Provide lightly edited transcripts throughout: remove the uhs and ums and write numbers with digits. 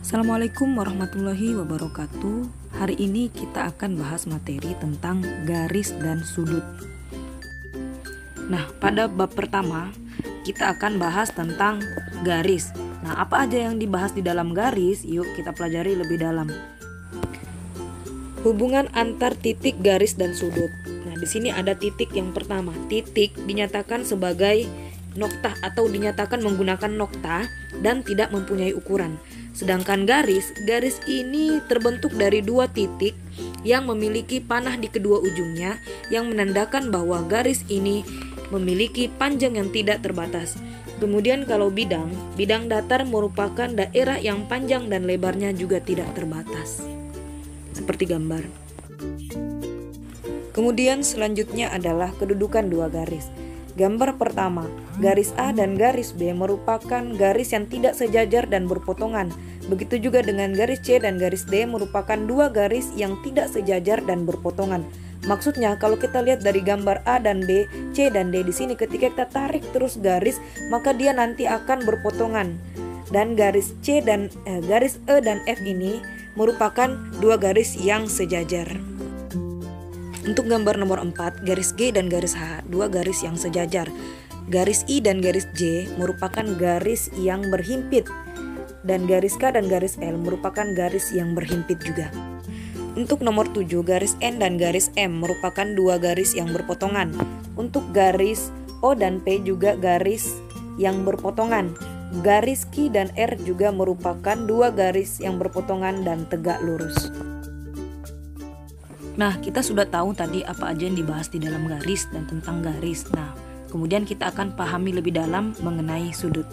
Assalamualaikum warahmatullahi wabarakatuh. Hari ini kita akan bahas materi tentang garis dan sudut. Nah, pada bab pertama kita akan bahas tentang garis. Nah, apa aja yang dibahas di dalam garis? Yuk kita pelajari lebih dalam. Hubungan antar titik garis dan sudut. Nah, di sini ada titik yang pertama. Titik dinyatakan sebagai noktah atau dinyatakan menggunakan noktah dan tidak mempunyai ukuran. Sedangkan garis ini terbentuk dari dua titik yang memiliki panah di kedua ujungnya yang menandakan bahwa garis ini memiliki panjang yang tidak terbatas. Kemudian kalau bidang datar merupakan daerah yang panjang dan lebarnya juga tidak terbatas. Seperti gambar. Kemudian selanjutnya adalah kedudukan dua garis. Gambar pertama, garis A dan garis B merupakan garis yang tidak sejajar dan berpotongan. Begitu juga dengan garis C dan garis D merupakan dua garis yang tidak sejajar dan berpotongan. Maksudnya kalau kita lihat dari gambar A dan B, C dan D di sini ketika kita tarik terus garis, maka dia nanti akan berpotongan. Dan garis garis E dan F ini merupakan dua garis yang sejajar. Untuk gambar nomor 4, garis G dan garis H, dua garis yang sejajar. Garis I dan garis J merupakan garis yang berhimpit. Dan garis K dan garis L merupakan garis yang berhimpit juga. Untuk nomor 7, garis N dan garis M merupakan dua garis yang berpotongan. Untuk garis O dan P juga garis yang berpotongan. Garis Q dan R juga merupakan dua garis yang berpotongan dan tegak lurus. Nah, kita sudah tahu tadi apa aja yang dibahas di dalam garis dan tentang garis. Nah, kemudian kita akan pahami lebih dalam mengenai sudut.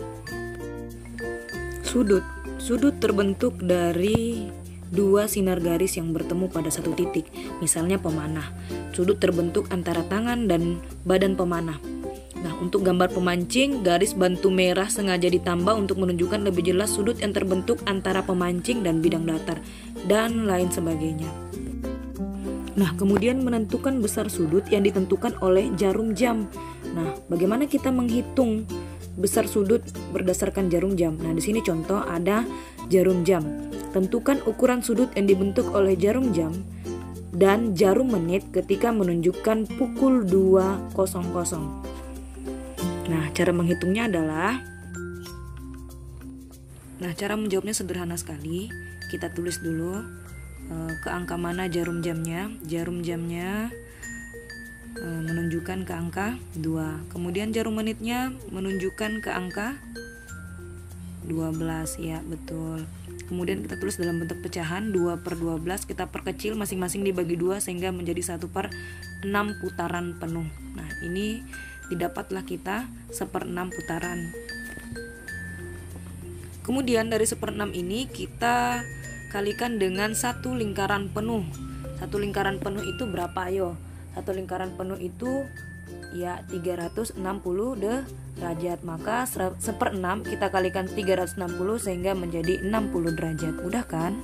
Sudut terbentuk dari dua sinar garis yang bertemu pada satu titik, misalnya pemanah. Sudut terbentuk antara tangan dan badan pemanah. Nah, untuk gambar pemancing, garis bantu merah sengaja ditambah untuk menunjukkan lebih jelas sudut yang terbentuk antara pemancing dan bidang datar, dan lain sebagainya. Nah, kemudian menentukan besar sudut yang ditentukan oleh jarum jam. Nah, bagaimana kita menghitung besar sudut berdasarkan jarum jam? Nah, di sini contoh ada jarum jam. Tentukan ukuran sudut yang dibentuk oleh jarum jam dan jarum menit ketika menunjukkan pukul 2.00. Nah, cara menghitungnya adalah cara menjawabnya sederhana sekali. Kita tulis dulu ke angka mana jarum jamnya. Jarum jamnya menunjukkan ke angka 2. Kemudian jarum menitnya menunjukkan ke angka 12. Ya, betul. Kemudian kita tulis dalam bentuk pecahan 2/12. Kita perkecil masing-masing dibagi 2 sehingga menjadi 1/6 putaran penuh. Nah, ini didapatlah kita 1/6 putaran. Kemudian dari 1/6 ini kita kalikan dengan satu lingkaran penuh. Satu lingkaran penuh itu berapa? Ayo. Satu lingkaran penuh itu ya 360 derajat. Maka 1/6 kita kalikan 360 sehingga menjadi 60 derajat. Mudah kan?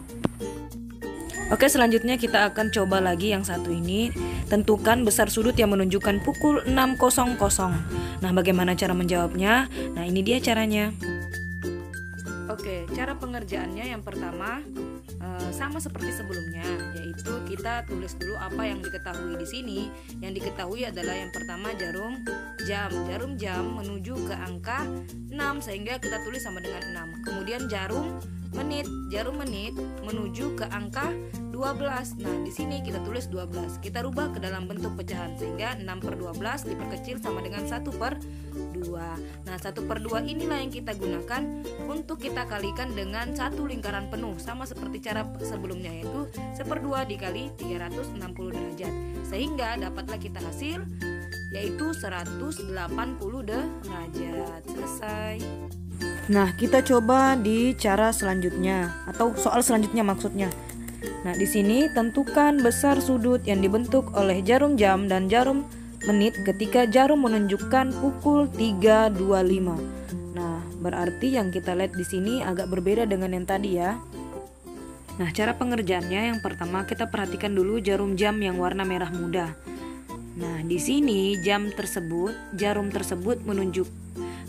Oke, selanjutnya kita akan coba lagi yang satu ini. Tentukan besar sudut yang menunjukkan pukul 6.00. Nah, bagaimana cara menjawabnya? Nah, ini dia caranya. Oke, cara pengerjaannya yang pertama sama seperti sebelumnya, yaitu kita tulis dulu apa yang diketahui di sini. Yang diketahui adalah yang pertama jarum jam. Jarum jam menuju ke angka 6 sehingga kita tulis sama dengan 6. Kemudian jarum menit menuju ke angka 12. Nah, di sini kita tulis 12. Kita rubah ke dalam bentuk pecahan sehingga 6/12 diperkecil sama dengan 1/2. Nah, 1/2 inilah yang kita gunakan untuk kita kalikan dengan satu lingkaran penuh, sama seperti cara sebelumnya, yaitu 1/2 dikali 360 derajat. Sehingga dapatlah kita hasil yaitu 180 derajat. Selesai. Nah, kita coba di cara selanjutnya atau soal selanjutnya maksudnya. Nah, di sini tentukan besar sudut yang dibentuk oleh jarum jam dan jarum menit ketika jarum menunjukkan pukul 3.25. Nah, berarti yang kita lihat di sini agak berbeda dengan yang tadi ya. Nah, cara pengerjaannya yang pertama kita perhatikan dulu jarum jam yang warna merah muda. Nah, di sini jarum tersebut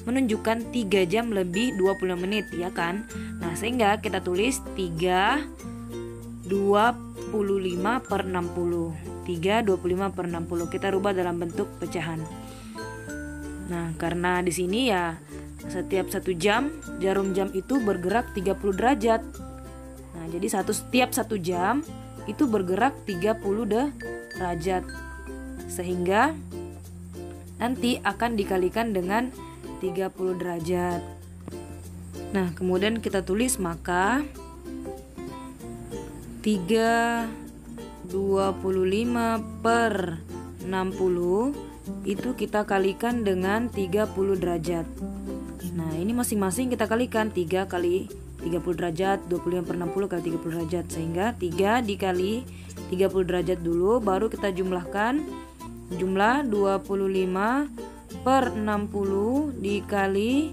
menunjukkan 3 jam lebih 25 menit, ya kan? Nah, sehingga kita tulis 3/25 per 60. 3/25 per 60 kita rubah dalam bentuk pecahan. Nah, karena di sini ya setiap 1 jam jarum jam itu bergerak 30 derajat. Nah, jadi setiap 1 jam itu bergerak 30 derajat. Sehingga nanti akan dikalikan dengan 30 derajat. Nah, kemudian kita tulis maka 3/25 per 60 itu kita kalikan dengan 30 derajat. Nah, ini masing-masing kita kalikan 3 kali 30 derajat, 25 per 60 kali 30 derajat. Sehingga 3 dikali 30 derajat dulu, baru kita jumlahkan jumlah 25 per 60 dikali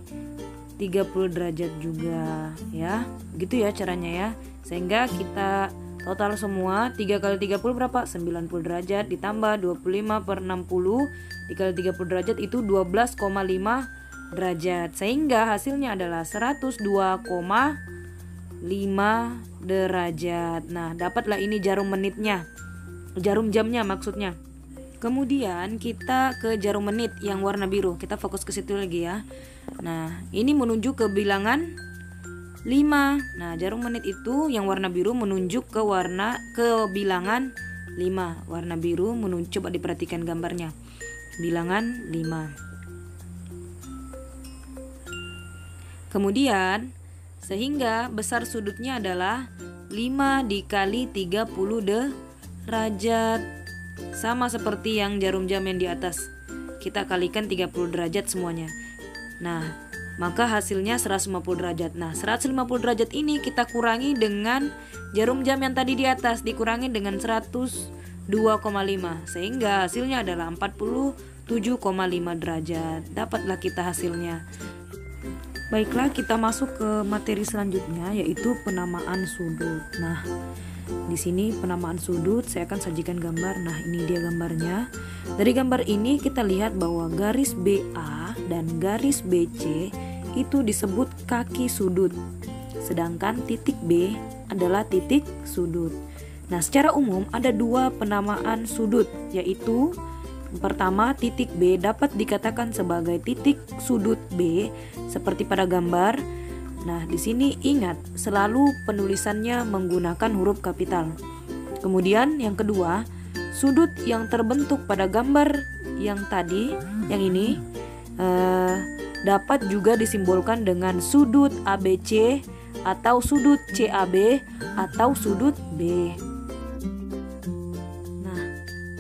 30 derajat juga, ya. Gitu ya caranya ya. Sehingga kita total semua 3 kali 30 berapa? 90 derajat ditambah 25 per 60 dikali 30 derajat itu 12,5 derajat. Sehingga hasilnya adalah 102,5 derajat. Nah, dapatlah ini jarum menitnya. Jarum jamnya maksudnya. Kemudian kita ke jarum menit yang warna biru. Kita fokus ke situ lagi ya. Nah, ini menuju ke bilangan 5. Nah, jarum menit itu yang warna biru menunjuk ke bilangan 5. Warna biru menunjuk, coba diperhatikan gambarnya. Bilangan 5. Kemudian sehingga besar sudutnya adalah 5 dikali 30 derajat. Sama seperti yang jarum jam yang di atas. Kita kalikan 30 derajat semuanya. Nah, maka hasilnya 150 derajat. Nah, 150 derajat ini kita kurangi dengan jarum jam yang tadi di atas, dikurangi dengan 102,5, sehingga hasilnya adalah 47,5 derajat. Dapatlah kita hasilnya. Baiklah, kita masuk ke materi selanjutnya, yaitu penamaan sudut. Nah, di sini penamaan sudut saya akan sajikan gambar. Nah, ini dia gambarnya. Dari gambar ini kita lihat bahwa garis BA dan garis BC itu disebut kaki sudut, sedangkan titik B adalah titik sudut. Nah, secara umum ada 2 penamaan sudut, yaitu yang pertama, titik B dapat dikatakan sebagai titik sudut B seperti pada gambar. Nah, di sini ingat selalu penulisannya menggunakan huruf kapital. Kemudian yang kedua, sudut yang terbentuk pada gambar yang tadi, yang ini dapat juga disimbolkan dengan sudut ABC atau sudut CAB atau sudut B. Nah,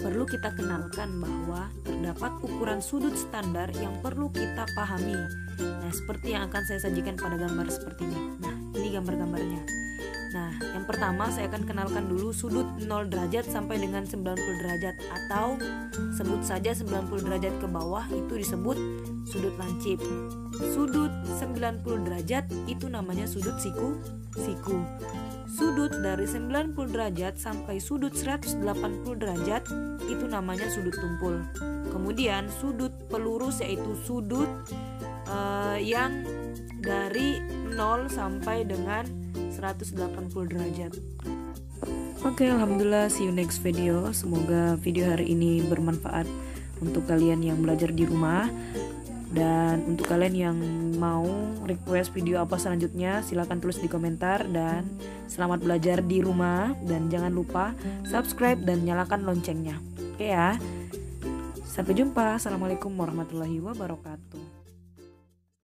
perlu kita kenalkan bahwa terdapat ukuran sudut standar yang perlu kita pahami. Nah, seperti yang akan saya sajikan pada gambar seperti ini. Nah, ini gambar-gambarnya. Nah, yang pertama saya akan kenalkan dulu sudut 0 derajat sampai dengan 90 derajat, atau sebut saja 90 derajat ke bawah itu disebut sudut lancip. Sudut 90 derajat itu namanya sudut siku. Sudut dari 90 derajat sampai sudut 180 derajat itu namanya sudut tumpul. Kemudian sudut pelurus yaitu sudut yang dari 0 sampai dengan 180 derajat. Oke, alhamdulillah, see you next video. Semoga video hari ini bermanfaat untuk kalian yang belajar di rumah. Dan untuk kalian yang mau request video apa selanjutnya, silahkan tulis di komentar. Dan selamat belajar di rumah. Dan jangan lupa subscribe dan nyalakan loncengnya. Oke ya. Sampai jumpa. Assalamualaikum warahmatullahi wabarakatuh.